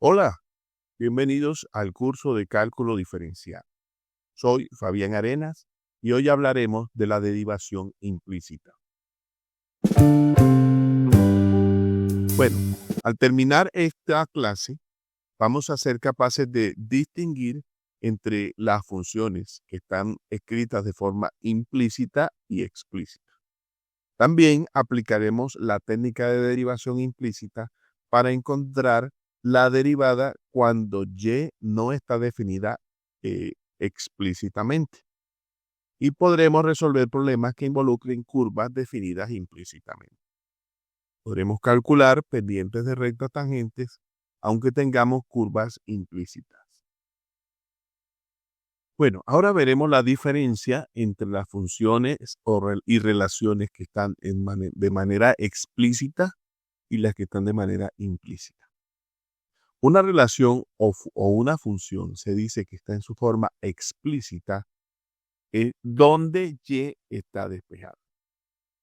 Hola, bienvenidos al curso de cálculo diferencial. Soy Fabián Arenas y hoy hablaremos de la derivación implícita. Bueno, al terminar esta clase, vamos a ser capaces de distinguir entre las funciones que están escritas de forma implícita y explícita. También aplicaremos la técnica de derivación implícita para encontrar la derivada cuando y no está definida explícitamente. Y podremos resolver problemas que involucren curvas definidas implícitamente. Podremos calcular pendientes de rectas tangentes aunque tengamos curvas implícitas. Bueno, ahora veremos la diferencia entre las funciones y relaciones que están de manera explícita y las que están de manera implícita. Una relación o una función se dice que está en su forma explícita donde y está despejada.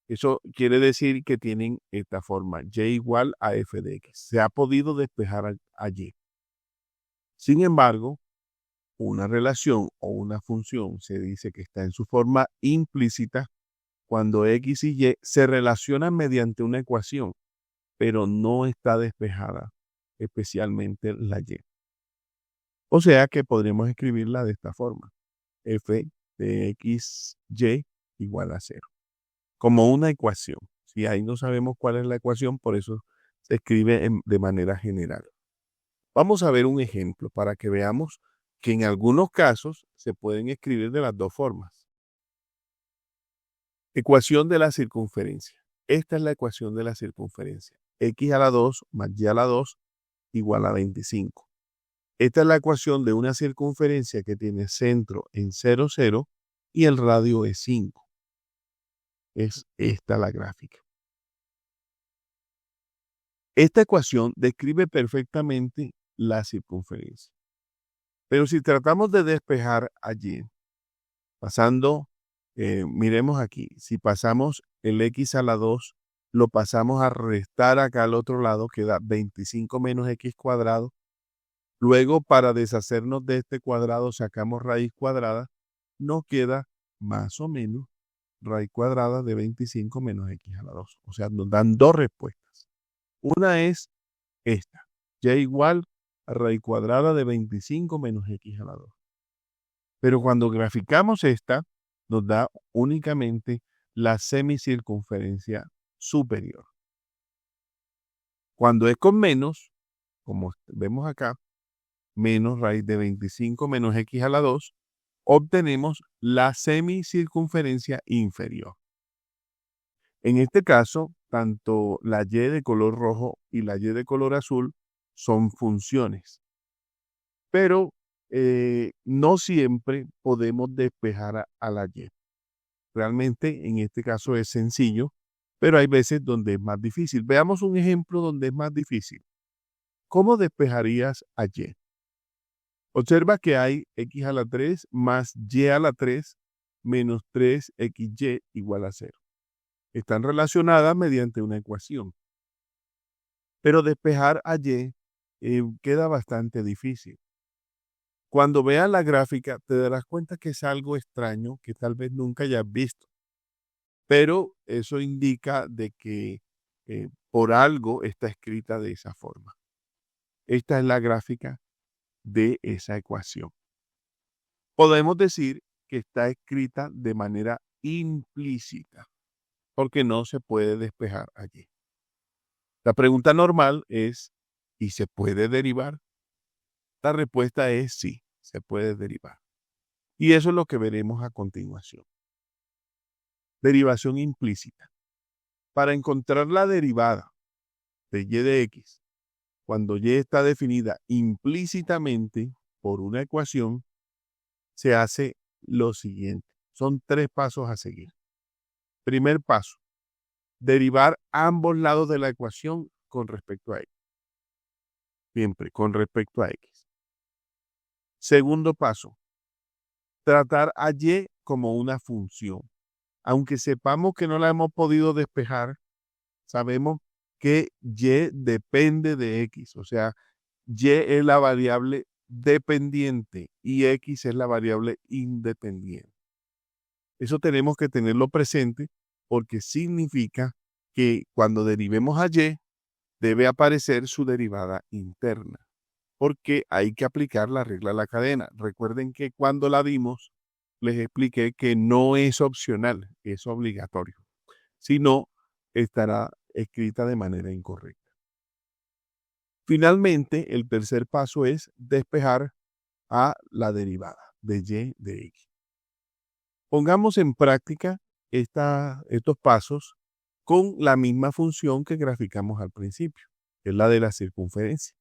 Eso quiere decir que tienen esta forma, y igual a f de x. Se ha podido despejar a y. Sin embargo, una relación o una función se dice que está en su forma implícita cuando x y y se relacionan mediante una ecuación, pero no está despejada, especialmente la y. O sea que podríamos escribirla de esta forma, f de x, y igual a 0, como una ecuación. Si ahí no sabemos cuál es la ecuación, por eso se escribe de manera general. Vamos a ver un ejemplo para que veamos que en algunos casos se pueden escribir de las dos formas. Ecuación de la circunferencia. Esta es la ecuación de la circunferencia. X a la 2 más y a la 2 igual a 25. Esta es la ecuación de una circunferencia que tiene centro en 0, 0 y el radio es 5. Es esta la gráfica. Esta ecuación describe perfectamente la circunferencia. Pero si tratamos de despejar allí, pasando, miremos aquí, si pasamos el x a la 2, lo pasamos a restar acá al otro lado, queda 25 menos x cuadrado. Luego, para deshacernos de este cuadrado, sacamos raíz cuadrada, nos queda más o menos raíz cuadrada de 25 menos x a la 2. O sea, nos dan dos respuestas. Una es esta, y igual a raíz cuadrada de 25 menos x a la 2. Pero cuando graficamos esta, nos da únicamente la semicircunferencia superior. Cuando es con menos, como vemos acá, menos raíz de 25 menos x a la 2, obtenemos la semicircunferencia inferior. En este caso, tanto la y de color rojo y la y de color azul son funciones. Pero no siempre podemos despejar a la y. Realmente en este caso es sencillo, pero hay veces donde es más difícil. Veamos un ejemplo donde es más difícil. ¿Cómo despejarías a y? Observa que hay x a la 3 más y a la 3 menos 3xy igual a 0. Están relacionadas mediante una ecuación. Pero despejar a y queda bastante difícil. Cuando veas la gráfica te darás cuenta que es algo extraño que tal vez nunca hayas visto. Pero eso indica de que por algo está escrita de esa forma. Esta es la gráfica de esa ecuación. Podemos decir que está escrita de manera implícita, porque no se puede despejar allí. La pregunta normal es, ¿y se puede derivar? La respuesta es sí, se puede derivar. Y eso es lo que veremos a continuación. Derivación implícita. Para encontrar la derivada de y de x, cuando y está definida implícitamente por una ecuación, se hace lo siguiente. Son 3 pasos a seguir. Primer paso, derivar ambos lados de la ecuación con respecto a x. Siempre con respecto a x. Segundo paso, tratar a y como una función. Aunque sepamos que no la hemos podido despejar, sabemos que y depende de x. O sea, Y es la variable dependiente y X es la variable independiente. Eso tenemos que tenerlo presente porque significa que cuando derivemos a Y, debe aparecer su derivada interna, porque hay que aplicar la regla de la cadena. Recuerden que cuando la vimos, les expliqué que no es opcional, es obligatorio. Si no, estará escrita de manera incorrecta. Finalmente, el tercer paso es despejar a la derivada de Y de X. Pongamos en práctica estos pasos con la misma función que graficamos al principio, que es la de la circunferencia.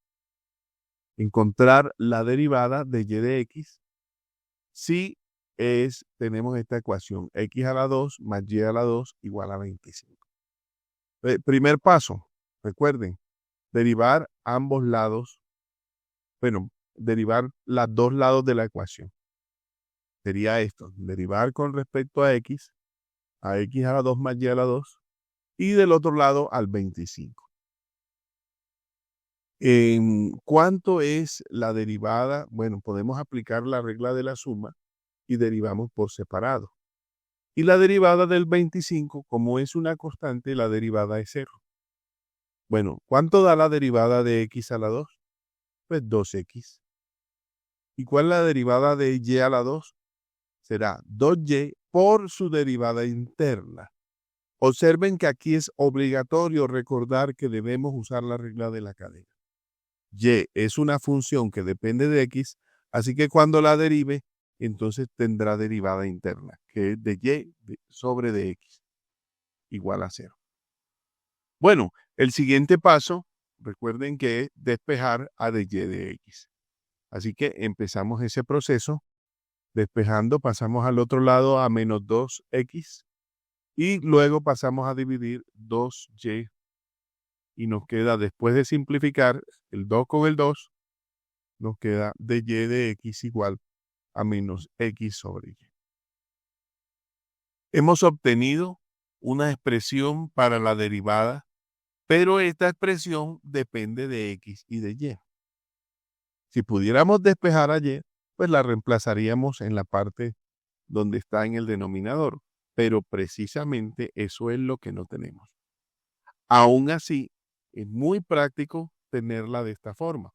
Encontrar la derivada de Y de X si tenemos esta ecuación, X a la 2 más Y a la 2 igual a 25. Primer paso, recuerden, derivar ambos lados, derivar los dos lados de la ecuación. Sería esto, derivar con respecto a X a la 2 más Y a la 2 y del otro lado al 25. ¿En cuánto es la derivada? Bueno, podemos aplicar la regla de la suma y derivamos por separado. Y la derivada del 25, como es una constante, la derivada es 0. Bueno, ¿cuánto da la derivada de X a la 2? Pues 2X. ¿Y cuál es la derivada de Y a la 2? Será 2Y por su derivada interna. Observen que aquí es obligatorio recordar que debemos usar la regla de la cadena. Y es una función que depende de X, así que cuando la derive, entonces tendrá derivada interna, que es de Y sobre de X, igual a 0. Bueno, el siguiente paso, recuerden que es despejar a de Y de X. Así que empezamos ese proceso, despejando, pasamos al otro lado a menos 2X, y luego pasamos a dividir 2Y y nos queda, después de simplificar el 2 con el 2, nos queda de Y de X igual a menos X sobre Y. Hemos obtenido una expresión para la derivada, pero esta expresión depende de X y de Y. Si pudiéramos despejar a Y, pues la reemplazaríamos en la parte donde está en el denominador, pero precisamente eso es lo que no tenemos. Aún así, es muy práctico tenerla de esta forma.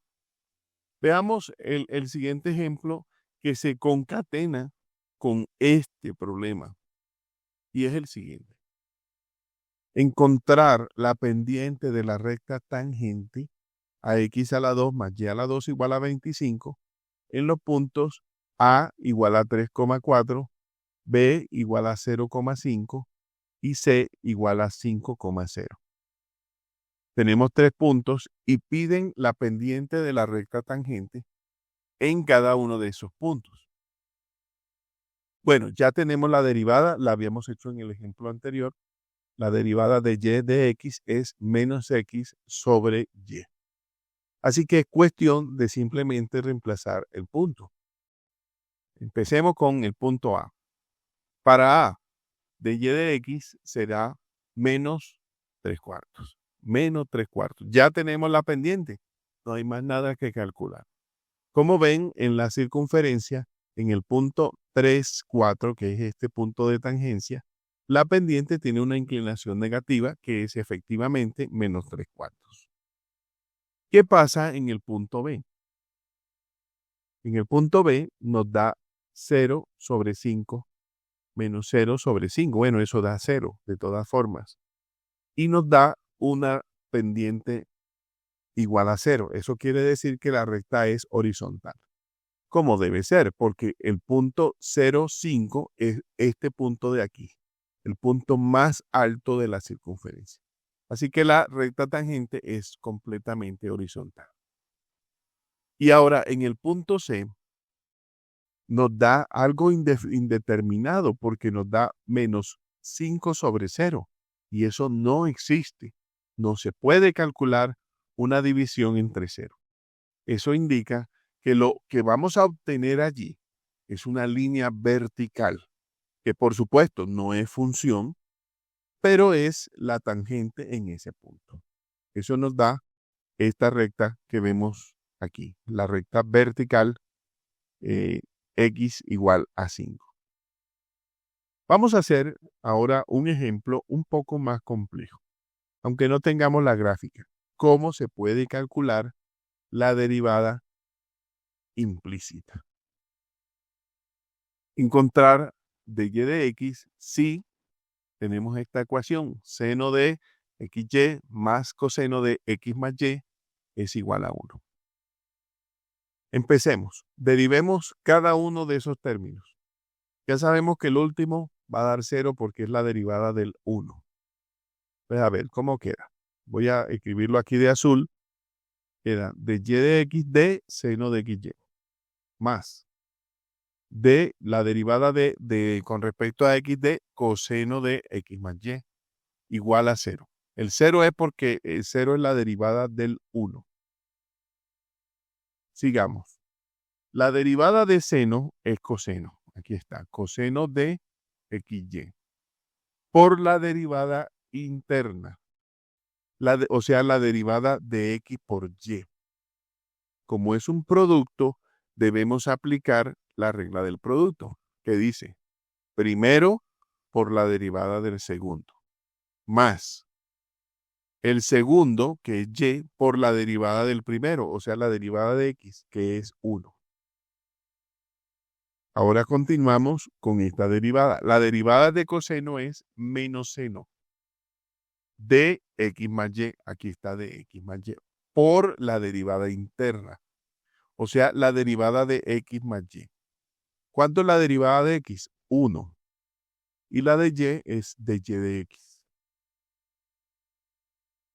Veamos el siguiente ejemplo que se concatena con este problema y es el siguiente. Encontrar la pendiente de la recta tangente a X a la 2 más Y a la 2 igual a 25 en los puntos A igual a 3,4, B igual a 0,5 y C igual a 5,0. Tenemos 3 puntos y piden la pendiente de la recta tangente en cada uno de esos puntos. Bueno, ya tenemos la derivada, la habíamos hecho en el ejemplo anterior. La derivada de Y de X es menos X sobre Y. Así que es cuestión de simplemente reemplazar el punto. Empecemos con el punto A. Para A de Y de X será menos 3/4. Menos 3/4. Ya tenemos la pendiente. No hay más nada que calcular. Como ven en la circunferencia, en el punto 3, 4, que es este punto de tangencia, la pendiente tiene una inclinación negativa que es efectivamente menos 3/4. ¿Qué pasa en el punto B? En el punto B nos da 0 sobre 5 menos 0 sobre 5. Bueno, eso da 0 de todas formas. Y nos da una pendiente igual a 0. Eso quiere decir que la recta es horizontal. Como debe ser, porque el punto 0,5 es este punto de aquí, el punto más alto de la circunferencia. Así que la recta tangente es completamente horizontal. Y ahora en el punto C nos da algo indeterminado porque nos da menos 5 sobre 0 y eso no existe. No se puede calcular una división entre 0. Eso indica que lo que vamos a obtener allí es una línea vertical, que por supuesto no es función, pero es la tangente en ese punto. Eso nos da esta recta que vemos aquí, la recta vertical x igual a 5. Vamos a hacer ahora un ejemplo un poco más complejo, aunque no tengamos la gráfica. ¿Cómo se puede calcular la derivada implícita? Encontrar de y de x si tenemos esta ecuación, seno de xy más coseno de x más y es igual a 1. Empecemos. Derivemos cada uno de esos términos. Ya sabemos que el último va a dar 0 porque es la derivada del 1. Pues a ver, ¿cómo queda? Voy a escribirlo aquí de azul. Queda de y de x de seno de xy más de la derivada de con respecto a x de coseno de x más y igual a 0. El 0 es porque el 0 es la derivada del 1. Sigamos. La derivada de seno es coseno. Aquí está, coseno de xy por la derivada interna. O sea, la derivada de x por y. Como es un producto, debemos aplicar la regla del producto, que dice, primero por la derivada del segundo, más el segundo, que es y, por la derivada del primero, o sea, la derivada de x, que es 1. Ahora continuamos con esta derivada. La derivada de coseno es menos seno de x más y, aquí está de x más y, por la derivada interna, o sea, la derivada de x más y. ¿Cuánto es la derivada de x? 1. Y la de y es de y de x.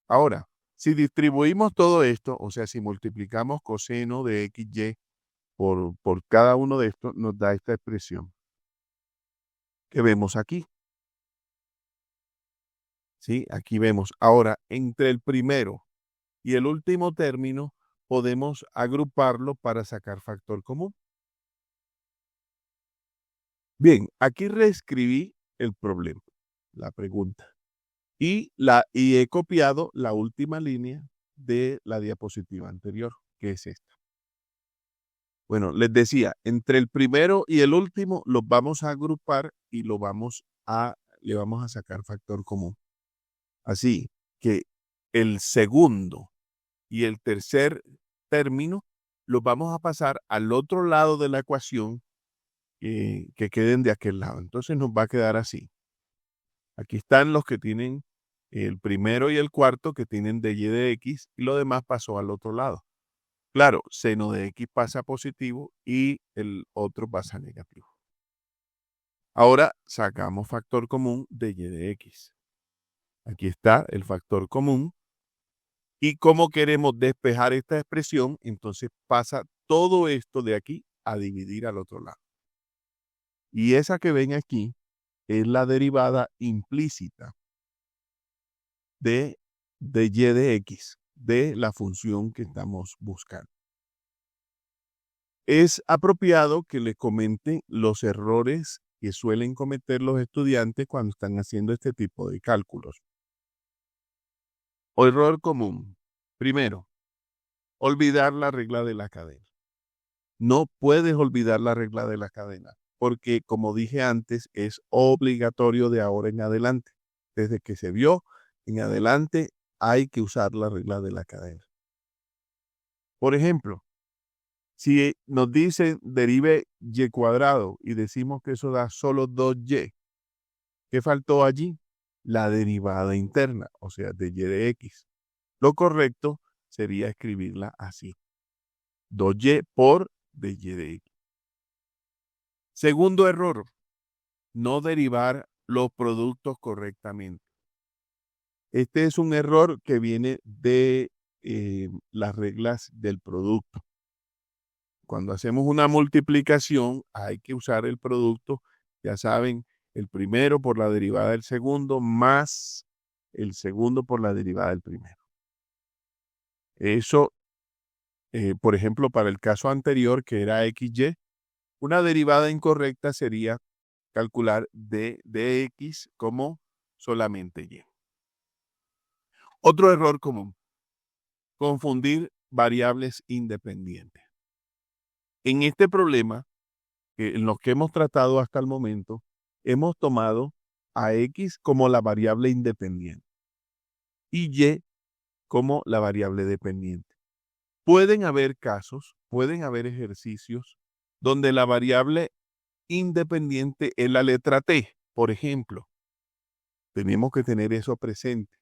Ahora, si distribuimos todo esto, o sea, si multiplicamos coseno de xy por cada uno de estos, nos da esta expresión que vemos aquí. ¿Sí? Aquí vemos. Ahora, entre el primero y el último término, podemos agruparlo para sacar factor común. Bien, aquí reescribí el problema, la pregunta. Y he copiado la última línea de la diapositiva anterior, que es esta. Bueno, les decía, entre el primero y el último los vamos a agrupar y le vamos a sacar factor común. Así que el segundo y el tercer término los vamos a pasar al otro lado de la ecuación que queden de aquel lado. Entonces nos va a quedar así. Aquí están los que tienen el primero y el cuarto que tienen de y de x y lo demás pasó al otro lado. Claro, seno de x pasa positivo y el otro pasa negativo. Ahora sacamos factor común de y de x. Aquí está el factor común. Y como queremos despejar esta expresión, entonces pasa todo esto de aquí a dividir al otro lado. Y esa que ven aquí es la derivada implícita de y de x, de la función que estamos buscando. Es apropiado que les comente los errores que suelen cometer los estudiantes cuando están haciendo este tipo de cálculos. O error común. Primero, olvidar la regla de la cadena. No puedes olvidar la regla de la cadena, porque como dije antes, es obligatorio de ahora en adelante. Desde que se vio en adelante, hay que usar la regla de la cadena. Por ejemplo, si nos dicen derive y cuadrado y decimos que eso da solo 2y, ¿qué faltó allí? La derivada interna, o sea, de y de x. Lo correcto sería escribirla así. 2y por de y de x. Segundo error, no derivar los productos correctamente. Este es un error que viene de las reglas del producto. Cuando hacemos una multiplicación, hay que usar el producto, ya saben, el primero por la derivada del segundo más el segundo por la derivada del primero. Eso, por ejemplo, para el caso anterior, que era xy, una derivada incorrecta sería calcular d de x como solamente y. Otro error común, confundir variables independientes. En este problema, en los que hemos tratado hasta el momento, hemos tomado a X como la variable independiente y Y como la variable dependiente. Pueden haber casos, pueden haber ejercicios donde la variable independiente es la letra T, por ejemplo. Tenemos que tener eso presente,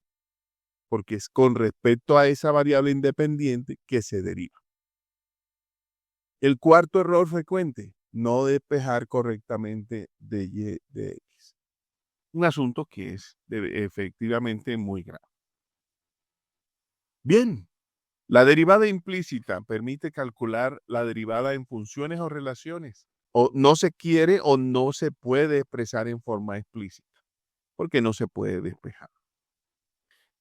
porque es con respecto a esa variable independiente que se deriva. El cuarto error frecuente, no despejar correctamente de Y de X. Un asunto que es efectivamente muy grave. Bien, la derivada implícita permite calcular la derivada en funciones o relaciones. O no se quiere o no se puede expresar en forma explícita, porque no se puede despejar.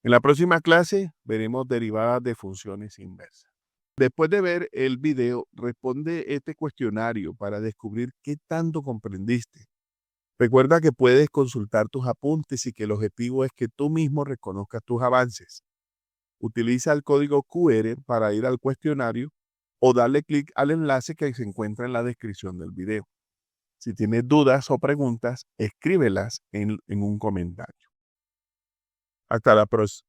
En la próxima clase veremos derivadas de funciones inversas. Después de ver el video, responde este cuestionario para descubrir qué tanto comprendiste. Recuerda que puedes consultar tus apuntes y que el objetivo es que tú mismo reconozcas tus avances. Utiliza el código QR para ir al cuestionario o darle clic al enlace que se encuentra en la descripción del video. Si tienes dudas o preguntas, escríbelas en un comentario. Hasta la próxima.